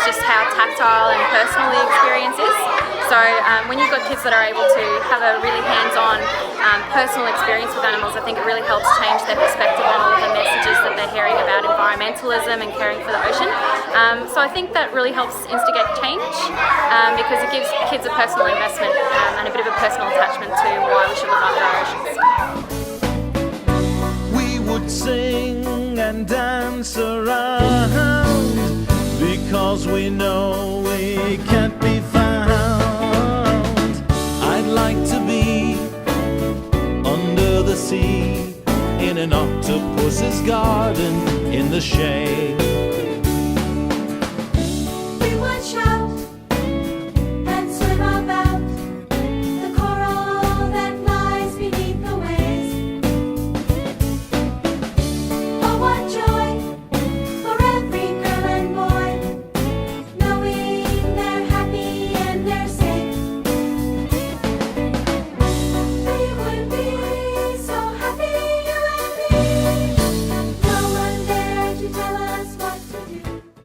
just how tactile and personal the experience is. So when you've got kids that are able to have a really hands-on personal experience with animals, I think it really helps change their perspective on all of the messages that they're hearing about environmentalism and caring for the ocean. So I think that really helps instigate change because it gives kids a personal investment and a bit of a personal attachment to why we should look after our oceans. We would sing and dance around because we know we can't be found. I'd like to be under the sea in an octopus's garden in the shade.